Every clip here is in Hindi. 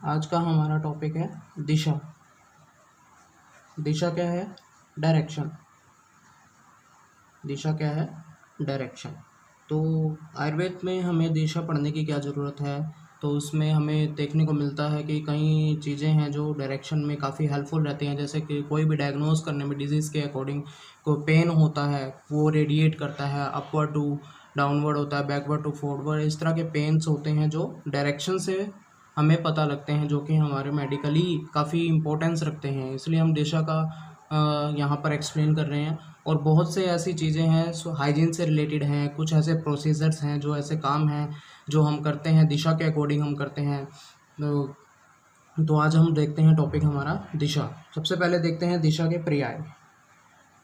आज का हमारा टॉपिक है दिशा। दिशा क्या है? डायरेक्शन। दिशा क्या है? डायरेक्शन। तो आयुर्वेद में हमें दिशा पढ़ने की क्या ज़रूरत है? तो उसमें हमें देखने को मिलता है कि कई चीज़ें हैं जो डायरेक्शन में काफ़ी हेल्पफुल रहती हैं। जैसे कि कोई भी डायग्नोज करने में डिजीज़ के अकॉर्डिंग कोई पेन होता है वो रेडिएट करता है, अपवर्ड टू डाउनवर्ड होता है, बैकवर्ड टू फॉरवर्ड। इस तरह के पेन्स होते हैं जो डायरेक्शन से हमें पता लगते हैं, जो कि हमारे मेडिकली काफ़ी इम्पोर्टेंस रखते हैं। इसलिए हम दिशा का यहाँ पर एक्सप्लेन कर रहे हैं। और बहुत से ऐसी चीज़ें हैं हाइजीन से रिलेटेड हैं, कुछ ऐसे प्रोसीजर्स हैं, जो ऐसे काम हैं जो हम करते हैं दिशा के अकॉर्डिंग हम करते हैं। तो आज हम देखते हैं टॉपिक हमारा दिशा। सबसे पहले देखते हैं दिशा के पर्याय।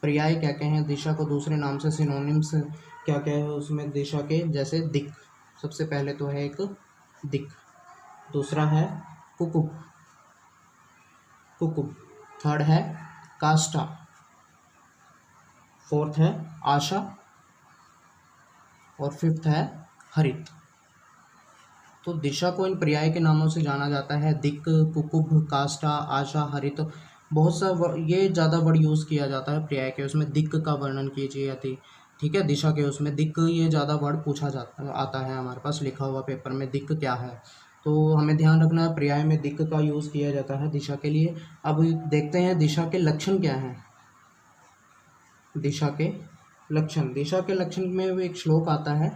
पर्याय क्या क्या हैं? दिशा को दूसरे नाम से सिनोनिम्स क्या क्या है उसमें दिशा के? जैसे दिक्, सबसे पहले तो है एक दिक्, दूसरा है कुकुब, कुकुब, थर्ड है काष्ठा, फोर्थ है आशा और फिफ्थ है हरित। तो दिशा को इन पर्याय के नामों से जाना जाता है। दिक्, कुकुब, काष्ठा, आशा, हरित। बहुत सा ये ज़्यादा वर्ड यूज़ किया जाता है पर्याय के उसमें। दिक् का वर्णन कीजिए यदि, ठीक है। दिशा के उसमें दिक् ये ज़्यादा वर्ड पूछा जाता आता है हमारे पास लिखा हुआ पेपर में, दिक् क्या है। तो हमें ध्यान रखना है पर्याय में दिक् का यूज़ किया जाता है दिशा के लिए। अब देखते हैं दिशा के लक्षण क्या हैं। दिशा के लक्षण, दिशा के लक्षण में एक श्लोक आता है,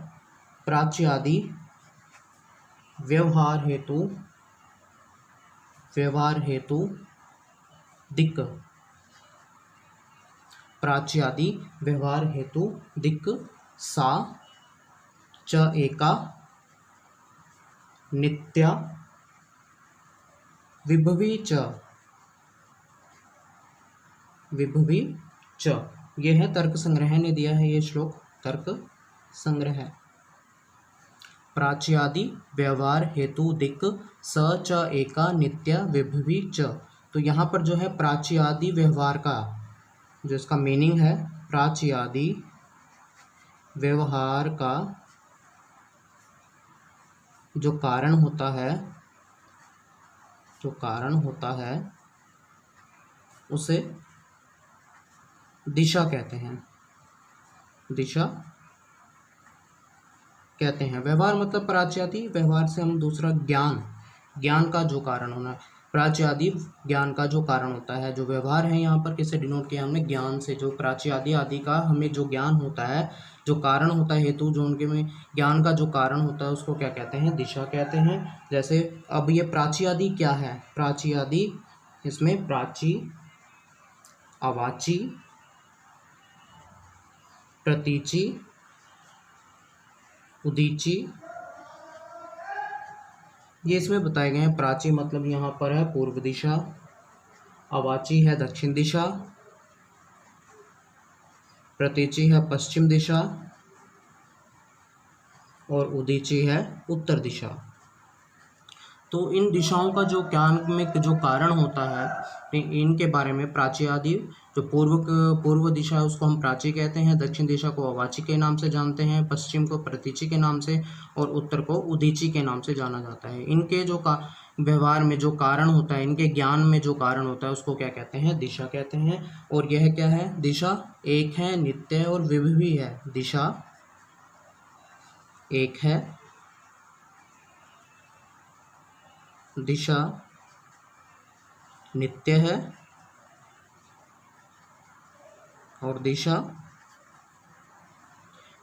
प्राच्यादि व्यवहार हेतु दिक्, प्राच्यादि व्यवहार हेतु दिक्, सा च एका नित्या विभवी च। यह है तर्क संग्रह ने दिया है ये श्लोक, तर्क संग्रह। प्राच्यादि व्यवहार हेतु दिक्, स च एका नित्या विभवी च। तो यहाँ पर जो है प्राच्यादि व्यवहार का जो इसका मीनिंग है, प्राच्यादि व्यवहार का जो कारण होता है उसे दिशा कहते हैं। दिशा कहते हैं। व्यवहार मतलब प्राच्यादि, व्यवहार से हम दूसरा ज्ञान का जो कारण होना, प्राच्यादि ज्ञान का जो कारण होता है। जो व्यवहार है यहाँ पर किससे डिनोट किया हमने? ज्ञान से। जो प्राच्यादि आदि का हमें जो ज्ञान होता है, जो कारण होता है, हेतु जो उनके में ज्ञान का जो कारण होता है उसको क्या कहते हैं? दिशा कहते हैं। जैसे अब ये प्राच्यादि क्या है? प्राच्यादि, इसमें प्राची, अवाची, प्रतीची, उदीची, ये इसमें बताए गए हैं। प्राची मतलब यहाँ पर है पूर्व दिशा, अवाची है दक्षिण दिशा, प्रतीची है पश्चिम दिशा और उदीची है उत्तर दिशा। तो इन दिशाओं का जो ज्ञान में जो कारण होता है इनके बारे में प्राच्यादि, जो पूर्व दिशा है उसको हम प्राची कहते हैं, दक्षिण दिशा को अवाची के नाम से जानते हैं, पश्चिम को प्रतीची के नाम से और उत्तर को उदीची के नाम से जाना जाता है। इनके जो व्यवहार में जो कारण होता है, इनके ज्ञान में जो कारण होता है उसको क्या कहते हैं? दिशा कहते हैं। और यह क्या है? दिशा एक है, नित्य है और विभवी है। दिशा एक है, दिशा नित्य है और दिशा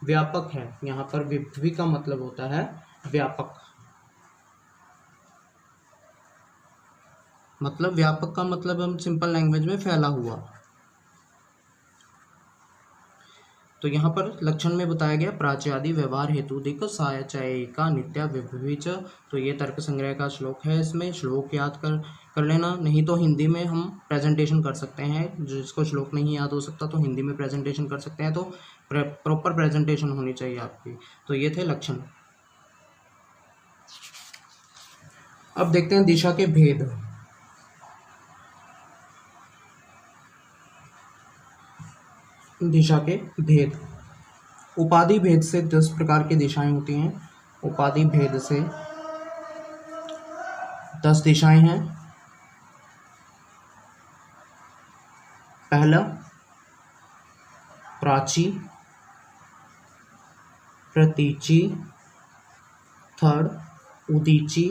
व्यापक है। यहाँ पर विभवी का मतलब होता है व्यापक, मतलब व्यापक का मतलब हम सिंपल लैंग्वेज में फैला हुआ। तो यहाँ पर लक्षण में बताया गया प्राच्यादि व्यवहार हेतु दिक्, सा च एका नित्या विभवी च। तो ये तर्क संग्रह का श्लोक है। इसमें श्लोक याद कर लेना, नहीं तो हिंदी में हम प्रेजेंटेशन कर सकते हैं। जिसको श्लोक नहीं याद हो सकता तो हिंदी में प्रेजेंटेशन कर सकते हैं। तो प्रॉपर प्रेजेंटेशन होनी चाहिए आपकी। तो ये थे लक्षण। अब देखते हैं दिशा के भेद। दिशा के भेद, उपाधि भेद से 10 प्रकार की दिशाएं होती हैं। उपाधि भेद से 10 दिशाएं हैं। पहला प्राची, प्रतीची, थर्ड उदीची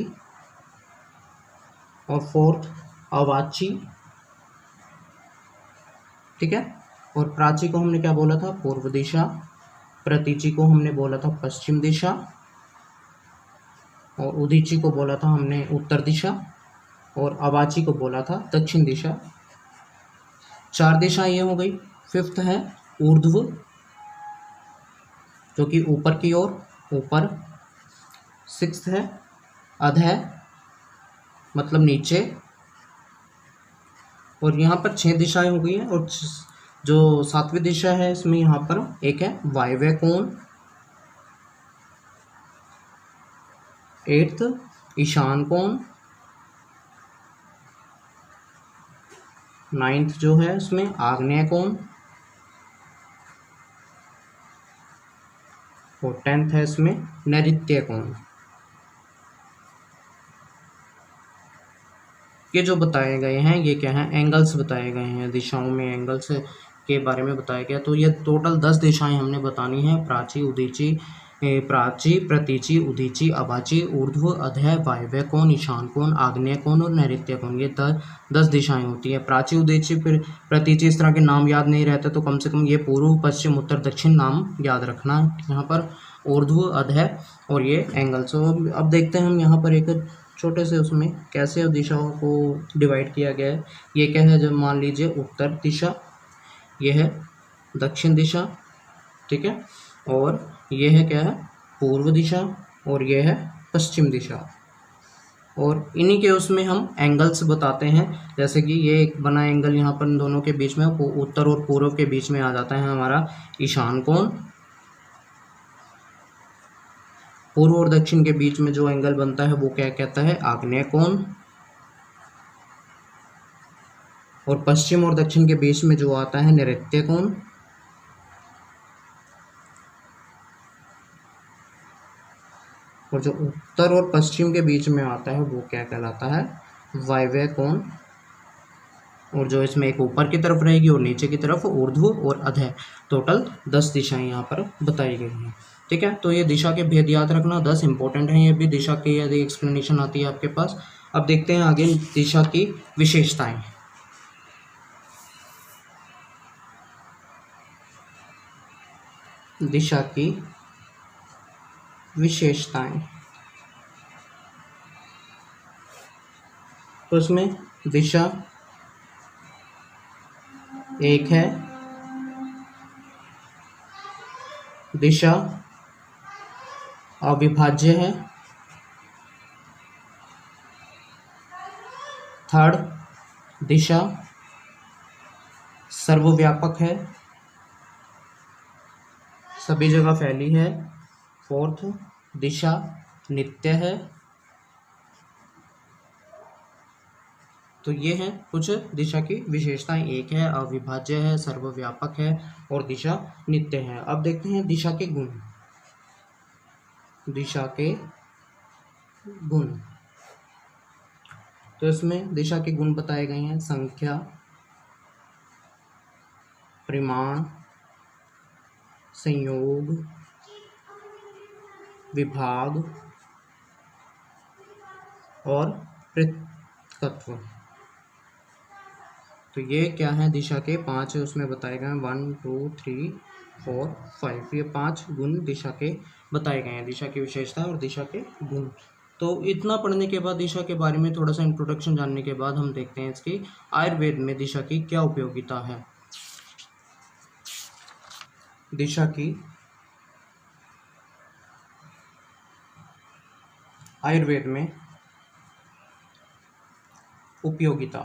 और फोर्थ अवाची। ठीक है। और प्राची को हमने क्या बोला था? पूर्व दिशा। प्रतीची को हमने बोला था पश्चिम दिशा। और उदीची को बोला था हमने उत्तर दिशा। और अवाची को बोला था दक्षिण दिशा। 4 दिशाएं ये हो गई। फिफ्थ है ऊर्ध्व, जो कि ऊपर की ओर, ऊपर। सिक्स्थ है अधः, मतलब नीचे। और यहाँ पर 6 दिशाएं हो गई हैं। और जो 7वीं दिशा है इसमें यहाँ पर एक है वायव्य कोण। 8th ईशान कोण। 9th जो है उसमें आग्नेय कोण। और 10th है इसमें नैऋत्य कोण। ये जो बताए गए हैं ये क्या है? एंगल्स बताए गए हैं। दिशाओं में एंगल्स के बारे में बताया गया। तो ये टोटल 10 दिशाएं हमने बतानी है। प्राची, उदीची, प्राची, प्रतीची, उदीची, अवाची, ऊर्ध्व, अधः, वायव्य कोण, ईशान कोण, आग्नेय कोण और नैऋत्य कोण। ये 10 दिशाएं होती है। प्राची, उदीची, फिर प्रतीची, इस तरह के नाम याद नहीं रहते तो कम से कम ये पूर्व, पश्चिम, उत्तर, दक्षिण नाम याद रखना यहाँ पर। ऊर्ध्व, अधः और ये एंगल्स। अब देखते हैं हम यहाँ पर एक छोटे से उसमें कैसे दिशाओं को डिवाइड किया गया है। ये क्या है? जब मान लीजिए उत्तर दिशा, ये है दक्षिण दिशा, ठीक है। और ये है क्या है? पूर्व दिशा। और ये है पश्चिम दिशा। और इन्हीं के उसमें हम एंगल्स बताते हैं। जैसे कि ये एक बना एंगल यहाँ पर इन दोनों के बीच में, उत्तर और पूर्व के बीच में आ जाता है हमारा ईशान कोण। पूर्व और दक्षिण के बीच में जो एंगल बनता है वो क्या कहता है? आग्नेय कोण। और पश्चिम और दक्षिण के बीच में जो आता है नैऋत्य कोण। और जो उत्तर और पश्चिम के बीच में आता है वो क्या कहलाता है? वायव्य कोण। और जो इसमें एक ऊपर की तरफ रहेगी और नीचे की तरफ ऊर्ध्व और अधः। टोटल 10 दिशाएं यहाँ पर बताई गई हैं। ठीक है। तो ये दिशा के भेद याद रखना, 10 इंपॉर्टेंट हैं। ये भी दिशा की यदि एक्सप्लेनेशन आती है आपके पास। अब देखते हैं आगे दिशा की विशेषताएं। दिशा की विशेषताएं, तो इसमें दिशा एक है, दिशा अविभाज्य है। थर्ड, दिशा सर्वव्यापक है, सभी जगह फैली है। फोर्थ, दिशा नित्य है। तो ये हैं कुछ दिशा की विशेषताएं। एक है अविभाज्य है, सर्वव्यापक है और दिशा नित्य है। अब देखते हैं दिशा के गुण। दिशा के गुण, तो इसमें दिशा के गुण बताए गए हैं। संख्या, परिमाण, संयोग, विभाग और पृथकत्व। तो ये क्या है? दिशा के 5 उसमें बताए गए हैं। 1 2 3 4 5, ये 5 गुण दिशा के बताए गए हैं। दिशा की विशेषता और दिशा के गुण। तो इतना पढ़ने के बाद, दिशा के बारे में थोड़ा सा इंट्रोडक्शन जानने के बाद, हम देखते हैं इसकी आयुर्वेद में दिशा की क्या उपयोगिता है। दिशा की आयुर्वेद में उपयोगिता।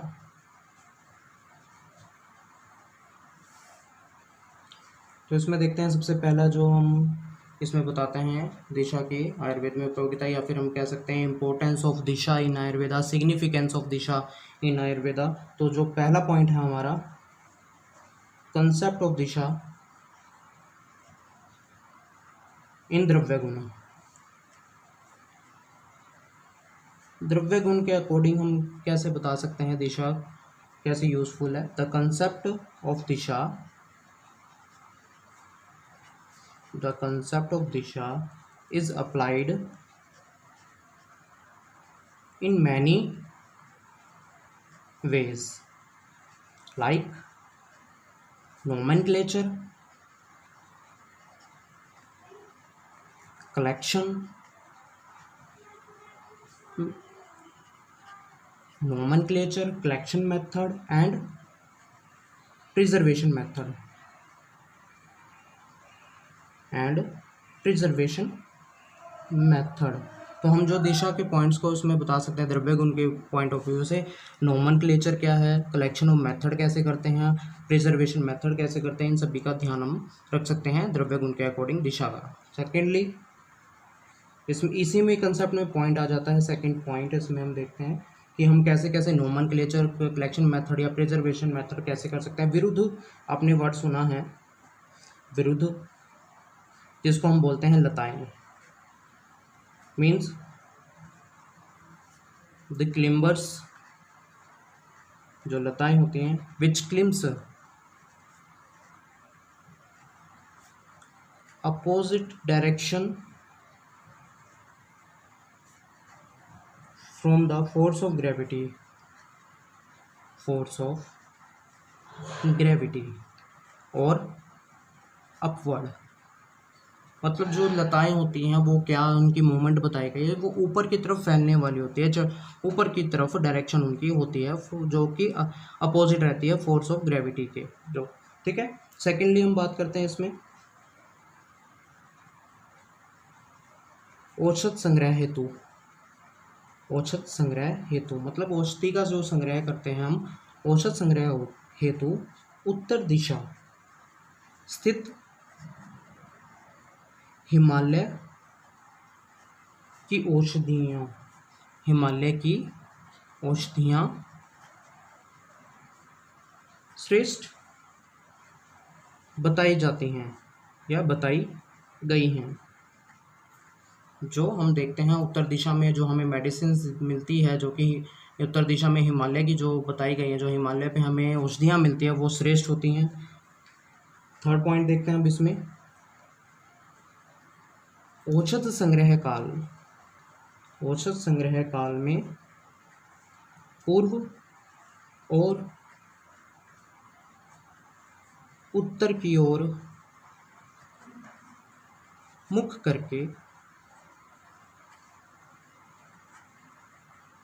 तो इसमें देखते हैं सबसे पहला जो हम इसमें बताते हैं दिशा की आयुर्वेद में उपयोगिता, या फिर हम कह सकते हैं इम्पोर्टेंस ऑफ दिशा इन आयुर्वेदा, सिग्निफिकेंस ऑफ दिशा इन आयुर्वेदा। तो जो पहला पॉइंट है हमारा, कंसेप्ट ऑफ दिशा इन द्रव्य गुण। द्रव्य गुण के अकॉर्डिंग हम कैसे बता सकते हैं दिशा कैसे यूजफुल है। The concept of Disha, the concept of Disha is applied in many ways like nomenclature, collection, method and preservation method तो हम जो दिशा के पॉइंट्स को उसमें बता सकते हैं द्रव्य गुण के पॉइंट ऑफ व्यू से। नोमेनक्लेचर क्या है, कलेक्शन ऑफ मेथड कैसे करते हैं, प्रिजर्वेशन मेथड कैसे करते हैं, इन सभी का ध्यान हम रख सकते हैं द्रव्य गुण के अकॉर्डिंग दिशा का। सेकेंडली इसमें इसी में कंसेप्ट में पॉइंट आ जाता है। सेकेंड पॉइंट इसमें हम देखते हैं कि हम कैसे कैसे नोमेनक्लेचर, कलेक्शन मेथड या प्रिजर्वेशन मेथड कैसे कर सकते हैं। विरुद्ध, आपने वर्ड सुना है विरुद्ध, जिसको हम बोलते हैं लताएं, मीन्स द क्लिम्बर्स, जो लताएं होती हैं, which climbs opposite direction from the force of gravity और अपवर्ड। मतलब जो लताएं होती हैं वो क्या, उनकी मूवमेंट बताई गई है, वो ऊपर की तरफ फैलने वाली होती है, जो ऊपर की तरफ डायरेक्शन उनकी होती है, जो कि अपोजिट रहती है फोर्स ऑफ ग्रेविटी के, जो ठीक है। सेकेंडली हम बात करते हैं इसमें औषध संग्रह हेतु। औषध संग्रह हेतु मतलब औषधि का जो संग्रह करते हैं हम, औषध संग्रह हेतु उत्तर दिशा स्थित हिमालय की औषधियाँ श्रेष्ठ बताई जाती हैं या बताई गई हैं। जो हम देखते हैं उत्तर दिशा में जो हमें मेडिसिन मिलती है, जो कि उत्तर दिशा में हिमालय की जो बताई गई है, जो हिमालय पे हमें औषधियाँ मिलती है, वो श्रेष्ठ होती हैं। थर्ड पॉइंट देखते हैं अब इसमें औषध संग्रह काल में पूर्व और उत्तर की ओर मुख करके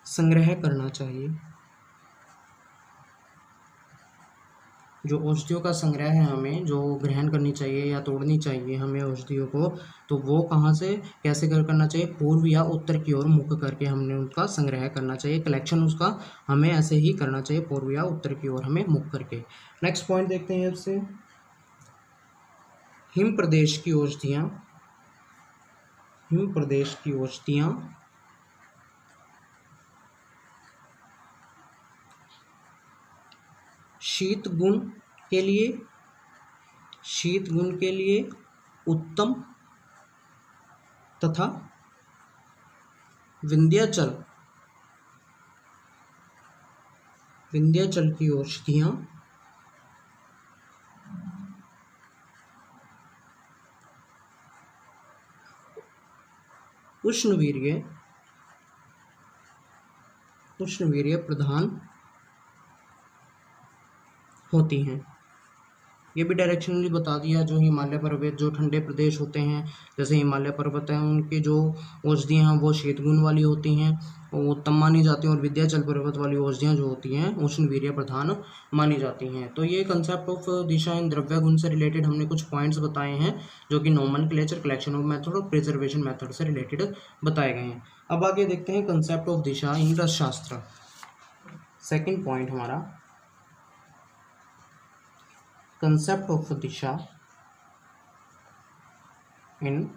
संग्रह करना चाहिए। जो औषधियों का संग्रह है, हमें जो ग्रहण करनी चाहिए या तोड़नी चाहिए हमें औषधियों को, तो वो कहाँ से कैसे करना चाहिए, पूर्व या उत्तर की ओर मुख करके हमने उनका संग्रह करना चाहिए। कलेक्शन उसका हमें ऐसे ही करना चाहिए, पूर्व या उत्तर की ओर हमें मुख करके। नेक्स्ट पॉइंट देखते हैं इससे हिम प्रदेश की औषधियाँ शीत गुण के लिए उत्तम तथा विंध्याचल की औषधियाँ उष्णवीर्य प्रधान होती हैं। ये भी डायरेक्शनली बता दिया। जो हिमालय पर्वत, जो ठंडे प्रदेश होते हैं, जैसे हिमालय पर्वत हैं, उनकी जो औषधियाँ हैं वो शीतगुण वाली होती हैं, वो उत्तम मानी जाती हैं, और विंध्याचल पर्वत वाली औषधियाँ जो होती हैं उष्णवीर्य प्रधान मानी जाती हैं। तो ये कंसेप्ट ऑफ दिशा इन द्रव्य गुण से रिलेटेड हमने कुछ पॉइंट्स बताए हैं, जो कि नोमेनक्लेचर, कलेक्शन ऑफ मेथड और प्रिजर्वेशन मेथड से रिलेटेड बताए गए हैं। अब आगे देखते हैं कंसेप्ट ऑफ दिशा इन रसशास्त्र। सेकेंड पॉइंट हमारा कंसेप्ट ऑफ दिशा इन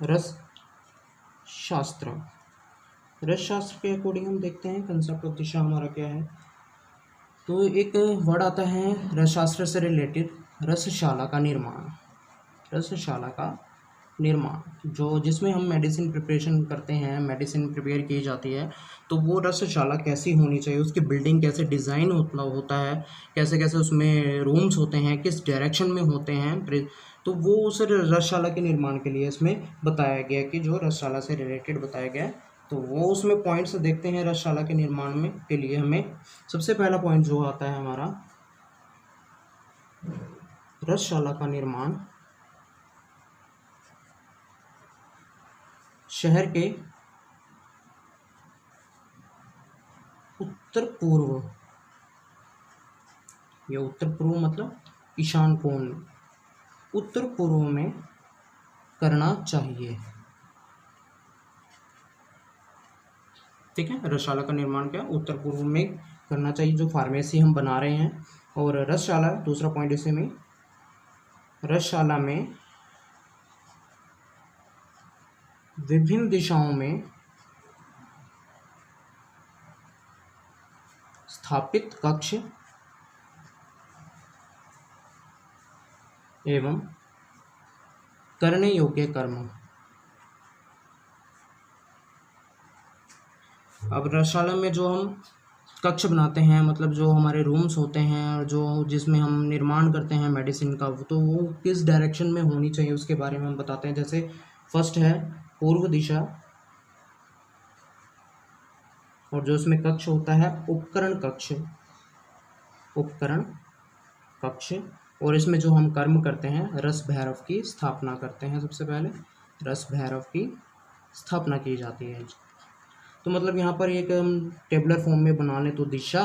रसशास्त्र। रसशास्त्र के अकॉर्डिंग हम देखते हैं कंसेप्ट ऑफ दिशा हमारा क्या है। तो एक वर्ड आता है रसशास्त्र से रिलेटेड, रसशाला का निर्माण, जो जिसमें हम मेडिसिन प्रिपरेशन करते हैं, मेडिसिन प्रिपेयर की जाती है, तो वो रसशाला कैसी होनी चाहिए, उसकी बिल्डिंग कैसे डिज़ाइन होता है, कैसे कैसे उसमें रूम्स होते हैं, किस डायरेक्शन में होते हैं, तो वो उस रसशाला के निर्माण के लिए इसमें बताया गया कि जो रसशाला से रिलेटेड बताया गया है। तो वो उसमें पॉइंट्स देखते हैं रसशाला के निर्माण में के लिए। हमें सबसे पहला पॉइंट जो आता है हमारा, रसशाला का निर्माण शहर के उत्तर पूर्व, या उत्तर पूर्व मतलब ईशान कोण, उत्तर पूर्व में करना चाहिए। ठीक है, रसशाला का निर्माण क्या उत्तर पूर्व में करना चाहिए, जो फार्मेसी हम बना रहे हैं। और रसशाला, दूसरा पॉइंट इसे में, रसशाला में विभिन्न दिशाओं में स्थापित कक्ष एवं करने योग्य कर्म। अब रसशाला में जो हम कक्ष बनाते हैं, मतलब जो हमारे रूम्स होते हैं और जो जिसमें हम निर्माण करते हैं मेडिसिन का, तो वो किस डायरेक्शन में होनी चाहिए उसके बारे में हम बताते हैं। जैसे फर्स्ट है पूर्व दिशा, और जो उसमें कक्ष होता है उपकरण कक्ष, उपकरण कक्ष। और इसमें जो हम कर्म करते हैं, रस भैरव की स्थापना करते हैं। सबसे पहले रस भैरव की स्थापना की जाती है। तो मतलब यहाँ पर एक हम टेबलर फॉर्म में बना लें तो दिशा,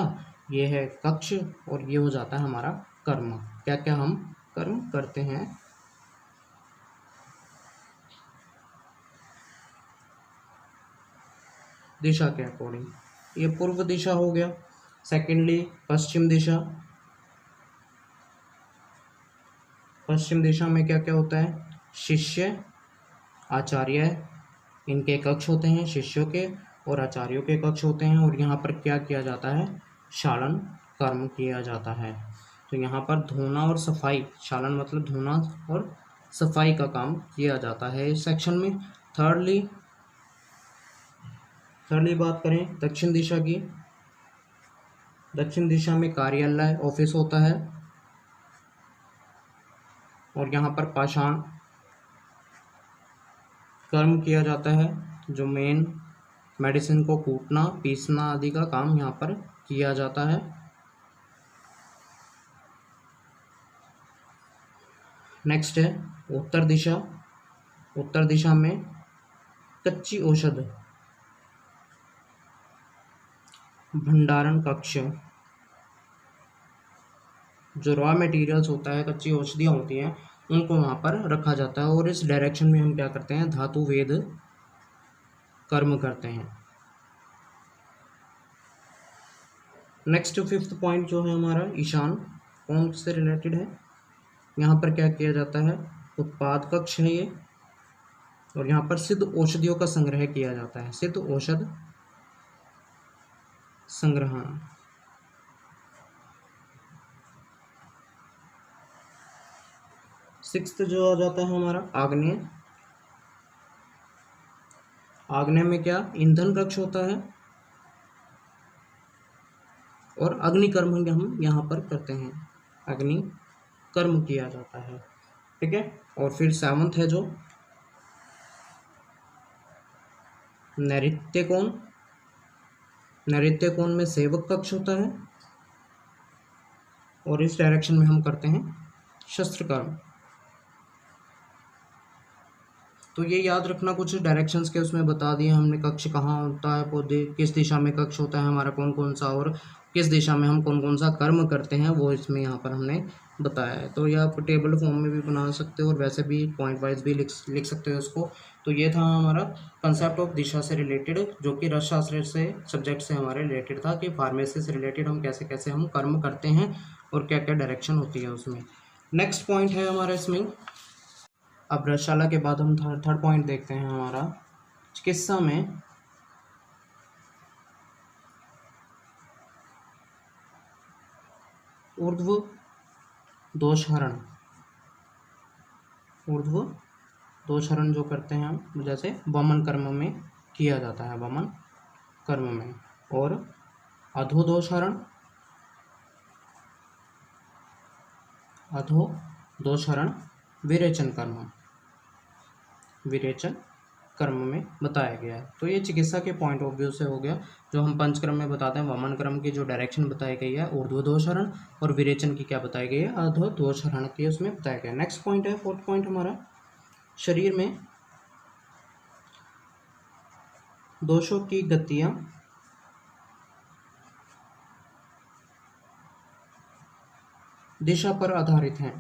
ये है कक्ष, और ये हो जाता है हमारा कर्म। क्या क्या हम कर्म करते हैं। दिशा के अकॉर्डिंग, ये पूर्व दिशा हो गया। सेकेंडली पश्चिम दिशा, पश्चिम दिशा में क्या क्या होता है, शिष्य, आचार्य, इनके कक्ष होते हैं, शिष्यों के और आचार्यों के कक्ष होते हैं। और यहाँ पर क्या किया जाता है, शालन कर्म किया जाता है। तो यहाँ पर धोना और सफाई, शालन मतलब धोना और सफाई का काम किया जाता है इस सेक्शन में। थर्डली बात करें दक्षिण दिशा की, दक्षिण दिशा में कार्यालय, ऑफिस होता है, और यहाँ पर पाषाण कर्म किया जाता है, जो मेन मेडिसिन को कूटना, पीसना आदि का काम यहाँ पर किया जाता है। नेक्स्ट है उत्तर दिशा, उत्तर दिशा में कच्ची औषध भंडारण कक्ष, जो रॉ मटेरियल्स होता है, कच्ची औषधियाँ होती हैं, उनको वहाँ पर रखा जाता है। और इस डायरेक्शन में हम क्या करते हैं, धातु वेद कर्म करते हैं। नेक्स्ट फिफ्थ पॉइंट जो है हमारा ईशान कौन से रिलेटेड है। यहाँ पर क्या किया जाता है, उत्पाद कक्ष है ये, और यहाँ पर सिद्ध औषधियों का संग्रह किया जाता है, सिद्ध औषध संग्रहण। सिक्स्थ जो आ जाता है हमारा आग्नेय, आग्नेय में क्या ईंधन कक्ष होता है, और अग्नि कर्म हम यहाँ पर करते हैं, अग्नि कर्म किया जाता है। ठीक है, और फिर सेवंथ है जो नैऋत्य कोण, नैऋत्य कोण में सेवक कक्ष होता है, और इस डायरेक्शन में हम करते हैं शस्त्र कर्म। तो ये याद रखना, कुछ डायरेक्शंस के उसमें बता दिए हमने, कक्ष कहाँ होता है, पौधे किस दिशा में कक्ष होता है हमारा, कौन कौन सा, और किस दिशा में हम कौन कौन सा कर्म करते हैं, वो इसमें यहाँ पर हमने बताया है। तो ये आप टेबल फॉर्म में भी बना सकते हो, और वैसे भी पॉइंट वाइज भी लिख सकते हो उसको। तो ये था हमारा कंसेप्ट ऑफ दिशा से रिलेटेड, जो कि रसशास्त्र से सब्जेक्ट से हमारे रिलेटेड था, कि फार्मेसी से रिलेटेड हम कैसे कैसे हम कर्म करते हैं और क्या क्या डायरेक्शन होती है उसमें। नेक्स्ट पॉइंट है हमारा इसमें, अब रसशाला के बाद हम थर्ड पॉइंट देखते हैं हमारा, चिकित्सा में ऊर्ध्व दोषहरण, ऊर्ध्व दोषरण जो करते हैं हम, जैसे वमन कर्म में किया जाता है, वमन कर्म में। और अधोदोषरण, अधोदोषरण विरेचन कर्म, विरेचन कर्म में बताया गया है। तो ये चिकित्सा के पॉइंट ऑफ व्यू से हो गया। जो हम पंचक्रम में बताते हैं, वमन क्रम की जो डायरेक्शन बताई गई है ऊर्ध्वदोषरण, और विरेचन की क्या बताई गई है, अधोदोषरण की उसमें बताया गया है। नेक्स्ट पॉइंट है, फोर्थ पॉइंट हमारा, शरीर में दोषों की गतियां दिशा पर आधारित हैं।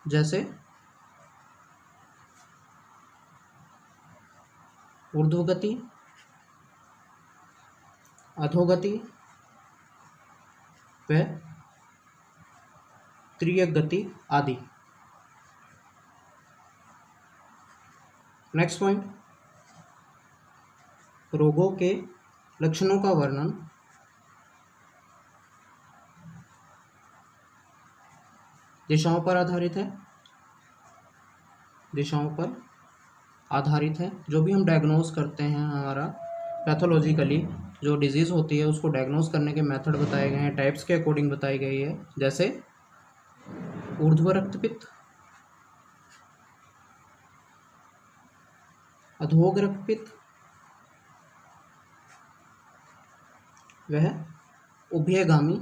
जैसे ऊर्ध्वगति, अधोगति व त्रियक गति आदि। नेक्स्ट पॉइंट, रोगों के लक्षणों का वर्णन दिशाओं पर आधारित है, दिशाओं पर आधारित है। जो भी हम डायग्नोज करते हैं, हमारा पैथोलॉजिकली जो डिजीज़ होती है उसको डायग्नोज करने के मेथड बताए गए हैं, टाइप्स के अकॉर्डिंग बताई गई है। जैसे ऊर्ध्व रक्तपित्त, अधोग रक्तपित्त, वह उभयगामी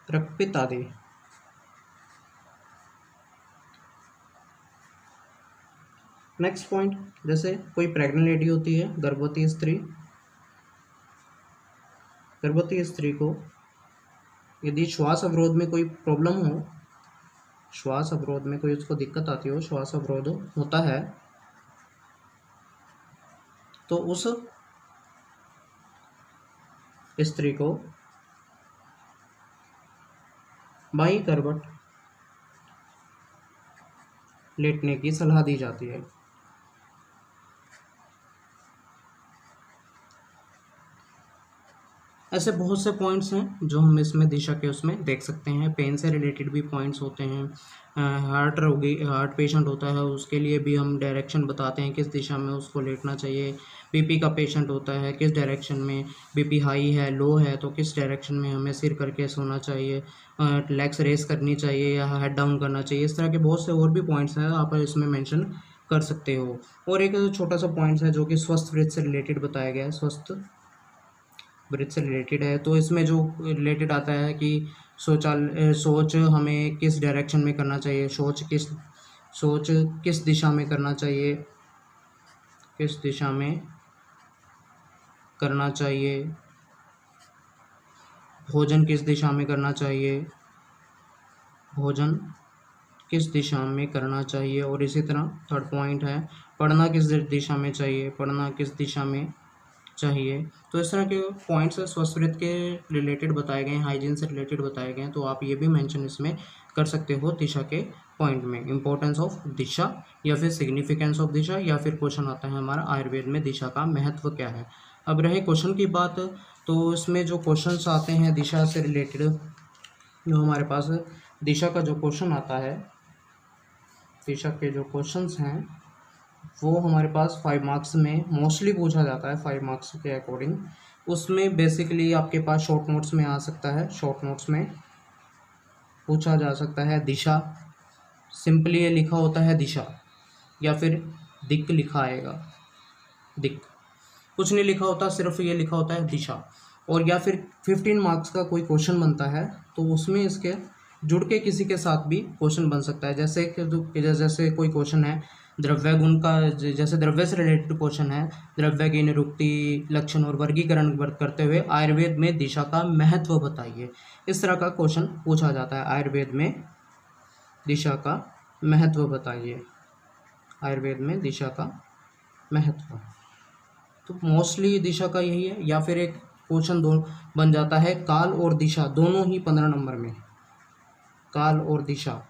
रक्तपित्त आदि। नेक्स्ट पॉइंट, जैसे कोई प्रेग्नेंट लेडी होती है, गर्भवती स्त्री, गर्भवती स्त्री को यदि श्वास अवरोध में कोई प्रॉब्लम हो, श्वास अवरोध में कोई उसको दिक्कत आती हो, श्वास अवरोध होता है, तो उस स्त्री को बाई करवट लेटने की सलाह दी जाती है। ऐसे बहुत से पॉइंट्स हैं जो हम इसमें दिशा के उसमें देख सकते हैं। पेन से रिलेटेड भी पॉइंट्स होते हैं, हार्ट रोगी, हार्ट पेशेंट होता है, उसके लिए भी हम डायरेक्शन बताते हैं किस दिशा में उसको लेटना चाहिए। बीपी का पेशेंट होता है, किस डायरेक्शन में, बीपी हाई है, लो है, तो किस डायरेक्शन में हमें सिर करके सोना चाहिए, लेग्स रेस करनी चाहिए या हेड डाउन करना चाहिए। इस तरह के बहुत से और भी पॉइंट्स हैं, आप इसमें मेंशन कर सकते हो। और एक छोटा सा पॉइंट्स है जो कि स्वस्थ वृत्त से रिलेटेड बताया गया है, स्वस्थ वृत्त से रिलेटेड है। तो इसमें जो रिलेटेड आता है कि सोच हमें किस डायरेक्शन में करना चाहिए, सोच किस दिशा में करना चाहिए, किस दिशा में करना चाहिए, भोजन किस दिशा में करना चाहिए, भोजन किस दिशा में करना चाहिए। और इसी तरह थर्ड पॉइंट है, पढ़ना किस दिशा में चाहिए, पढ़ना किस दिशा में चाहिए। तो इस तरह के पॉइंट्स स्वस्थ वृत्त के रिलेटेड बताए गए हैं, हाइजीन से रिलेटेड बताए गए हैं। तो आप ये भी मेंशन इसमें कर सकते हो दिशा के पॉइंट में, इंपॉर्टेंस ऑफ दिशा या फिर सिग्निफिकेंस ऑफ दिशा, या फिर क्वेश्चन आता है हमारा आयुर्वेद में दिशा का महत्व क्या है। अब रहे क्वेश्चन की बात, तो इसमें जो क्वेश्चंस आते हैं दिशा से रिलेटेड, जो हमारे पास दिशा का जो क्वेश्चन आता है, दिशा के जो क्वेश्चंस हैं वो हमारे पास 5 मार्क्स में मोस्टली पूछा जाता है, 5 मार्क्स के अकॉर्डिंग। उसमें बेसिकली आपके पास शॉर्ट नोट्स में आ सकता है, शॉर्ट नोट्स में पूछा जा सकता है दिशा, सिंपली ये लिखा होता है दिशा, या फिर दिक् लिखा आएगा, दिक् कुछ नहीं लिखा होता, सिर्फ ये लिखा होता है दिशा। और या फिर 15 मार्क्स का कोई क्वेश्चन बनता है तो उसमें इसके जुड़ के किसी के साथ भी क्वेश्चन बन सकता है। जैसे कोई क्वेश्चन है द्रव्य गुण का, जैसे द्रव्य से रिलेटेड क्वेश्चन है, द्रव्य की निरुक्ति, लक्षण और वर्गीकरण करते हुए आयुर्वेद में दिशा का महत्व बताइए। इस तरह का क्वेश्चन पूछा जाता है, आयुर्वेद में दिशा का महत्व बताइए, आयुर्वेद में दिशा का महत्व। तो मोस्टली दिशा का यही है। या फिर एक क्वेश्चन दो बन जाता है काल और दिशा, दोनों ही 15 नंबर में, काल और दिशा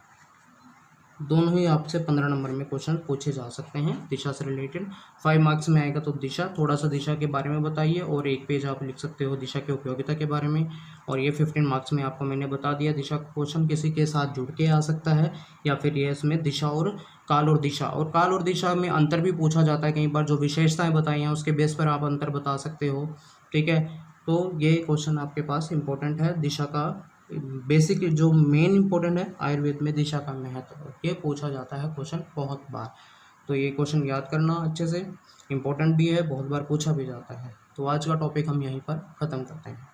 दोनों ही आपसे 15 नंबर में क्वेश्चन पूछे जा सकते हैं दिशा से रिलेटेड। 5 मार्क्स में आएगा तो दिशा, थोड़ा सा दिशा के बारे में बताइए, और 1 पेज आप लिख सकते हो दिशा की उपयोगिता के बारे में। और ये 15 मार्क्स में आपको मैंने बता दिया दिशा का क्वेश्चन किसी के साथ जुड़ के आ सकता है, या फिर ये इसमें दिशा और काल और दिशा, और काल और दिशा में अंतर भी पूछा जाता है कई बार, जो विशेषताएं बताई हैं उसके बेस पर आप अंतर बता सकते हो। ठीक है, तो ये क्वेश्चन आपके पास इंपॉर्टेंट है। दिशा का बेसिक जो मेन इंपॉर्टेंट है आयुर्वेद में दिशा का महत्व, ये पूछा जाता है क्वेश्चन बहुत बार। तो ये क्वेश्चन याद करना अच्छे से, इंपॉर्टेंट भी है, बहुत बार पूछा भी जाता है। तो आज का टॉपिक हम यहीं पर ख़त्म करते हैं।